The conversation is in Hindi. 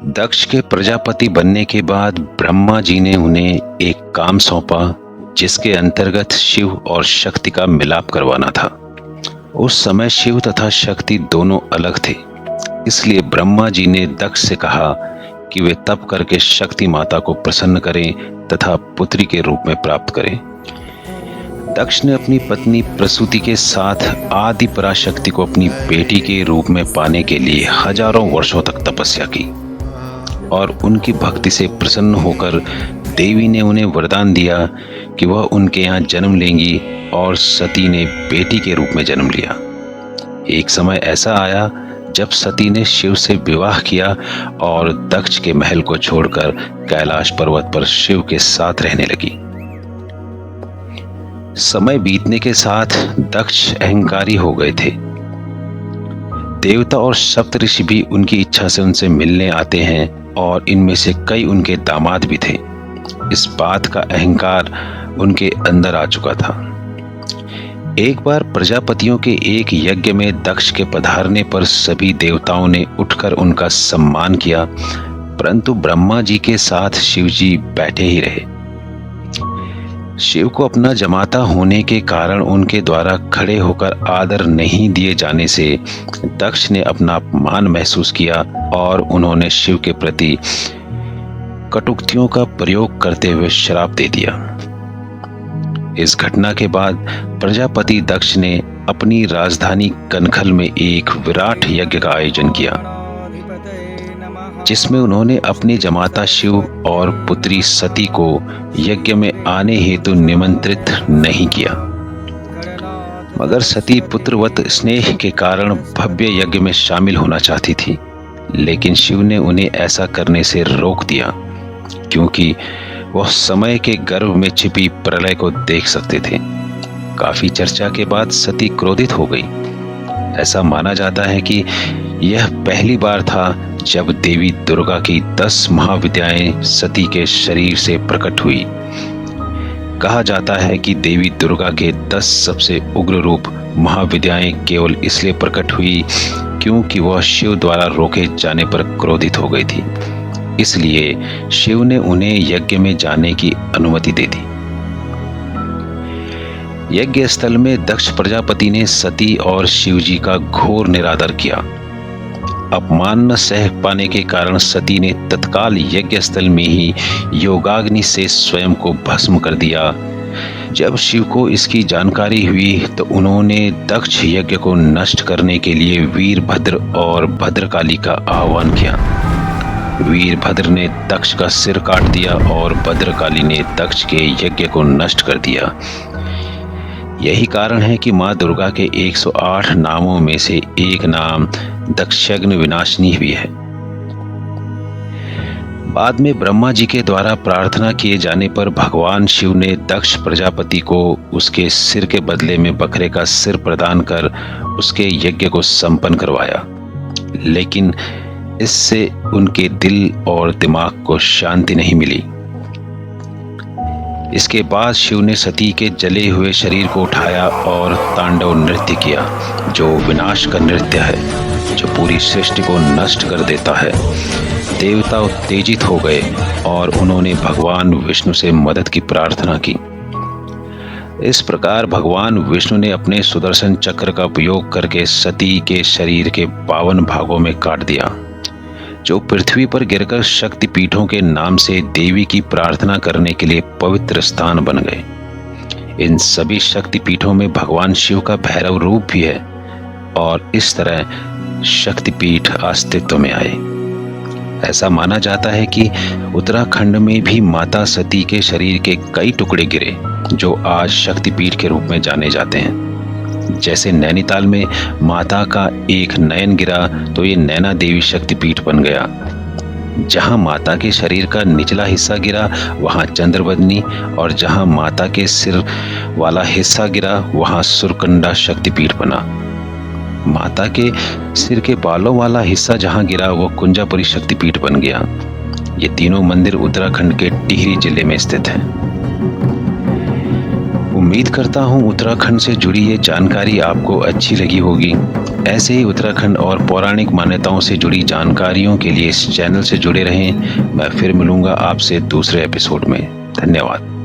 दक्ष के प्रजापति बनने के बाद ब्रह्मा जी ने उन्हें एक काम सौंपा जिसके अंतर्गत शिव और शक्ति का मिलाप करवाना था। उस समय शिव तथा शक्ति दोनों अलग थे, इसलिए ब्रह्मा जी ने दक्ष से कहा कि वे तप करके शक्ति माता को प्रसन्न करें तथा पुत्री के रूप में प्राप्त करें। दक्ष ने अपनी पत्नी प्रसूति के साथ आदि पराशक्ति को अपनी बेटी के रूप में पाने के लिए हजारों वर्षों तक तपस्या की और उनकी भक्ति से प्रसन्न होकर देवी ने उन्हें वरदान दिया कि वह उनके यहाँ जन्म लेंगी और सती ने बेटी के रूप में जन्म लिया। एक समय ऐसा आया जब सती ने शिव से विवाह किया और दक्ष के महल को छोड़कर कैलाश पर्वत पर शिव के साथ रहने लगी। समय बीतने के साथ दक्ष अहंकारी हो गए थे। देवता और सप्तऋषि भी उनकी इच्छा से उनसे मिलने आते हैं और इनमें से कई उनके दामाद भी थे। इस बात का अहंकार उनके अंदर आ चुका था। एक बार प्रजापतियों के एक यज्ञ में दक्ष के पधारने पर सभी देवताओं ने उठकर उनका सम्मान किया, परंतु ब्रह्मा जी के साथ शिव जी बैठे ही रहे। शिव को अपना जमाता होने के कारण उनके द्वारा खड़े होकर आदर नहीं दिए जाने से दक्ष ने अपना अपमान महसूस किया और उन्होंने शिव के प्रति कटुक्तियों का प्रयोग करते हुए श्राप दे दिया। इस घटना के बाद प्रजापति दक्ष ने अपनी राजधानी कनखल में एक विराट यज्ञ का आयोजन किया, जिसमें उन्होंने अपने जमाता शिव और पुत्री सती को यज्ञ में आने हेतु निमंत्रित नहीं किया, मगर सती पुत्रवत स्नेह के कारण भव्य यज्ञ में शामिल होना चाहती थी, लेकिन शिव ने उन्हें ऐसा करने से रोक दिया क्योंकि वह समय के गर्भ में छिपी प्रलय को देख सकते थे। काफी चर्चा के बाद सती क्रोधित हो गई। ऐसा माना जाता है कि यह पहली बार था जब देवी दुर्गा की 10 महाविद्याएं सती के शरीर से प्रकट हुई। कहा जाता है कि देवी दुर्गा के 10 सबसे उग्र रूप महाविद्याएं केवल इसलिए प्रकट हुई क्योंकि वह शिव द्वारा रोके जाने पर क्रोधित हो गई थी, इसलिए शिव ने उन्हें यज्ञ में जाने की अनुमति दे दी। यज्ञ स्थल में दक्ष प्रजापति ने सती और शिवजी का घोर निरादर किया। अपमान न सह पाने के कारण सती ने तत्काल यज्ञ स्थल में ही योगाग्नि से स्वयं को भस्म कर दिया। जब शिव को इसकी जानकारी हुई तो उन्होंने दक्ष यज्ञ को नष्ट करने के लिए वीरभद्र और भद्रकाली का आह्वान किया। वीरभद्र ने दक्ष का सिर काट दिया और भद्रकाली ने दक्ष के यज्ञ को नष्ट कर दिया। यही कारण है कि मां दुर्गा के 108 नामों में से एक नाम दक्षयज्ञ विनाशिनी भी है। बाद में ब्रह्मा जी के द्वारा प्रार्थना किए जाने पर भगवान शिव ने दक्ष प्रजापति को उसके सिर के बदले में बकरे का सिर प्रदान कर उसके यज्ञ को संपन्न करवाया, लेकिन इससे उनके दिल और दिमाग को शांति नहीं मिली। इसके बाद शिव ने सती के जले हुए शरीर को उठाया और तांडव नृत्य किया, जो विनाश का नृत्य है, जो पूरी सृष्टि को नष्ट कर देता है। देवता उत्तेजित हो गए और उन्होंने भगवान विष्णु से मदद की प्रार्थना की। इस प्रकार भगवान विष्णु ने अपने सुदर्शन चक्र का उपयोग करके सती के शरीर के 52 भागों में काट दिया, जो पृथ्वी पर गिरकर शक्ति पीठों के नाम से देवी की प्रार्थना करने के लिए पवित्र स्थान बन गए। इन सभी शक्ति पीठों में भगवान शिव का भैरव रूप भी है और इस तरह शक्तिपीठ अस्तित्व में आए। ऐसा माना जाता है कि उत्तराखंड में भी माता सती के शरीर के कई टुकड़े गिरे, जो आज शक्तिपीठ के रूप में जाने जाते हैं। जैसे नैनीताल में माता का एक नयन गिरा तो ये नैना देवी शक्तिपीठ बन गया। जहां माता के शरीर का निचला हिस्सा गिरा वहां चंद्रबदनी, और जहां माता के सिर वाला हिस्सा गिरा वहां सुरकंडा शक्तिपीठ बना। माता के सिर के बालों वाला हिस्सा जहां गिरा वो कुंजापुरी शक्तिपीठ बन गया। ये तीनों मंदिर उत्तराखंड के टिहरी जिले में स्थित हैं। उम्मीद करता हूं उत्तराखंड से जुड़ी ये जानकारी आपको अच्छी लगी होगी। ऐसे ही उत्तराखंड और पौराणिक मान्यताओं से जुड़ी जानकारियों के लिए इस चैनल से जुड़े रहें। मैं फिर मिलूंगा आपसे दूसरे एपिसोड में। धन्यवाद।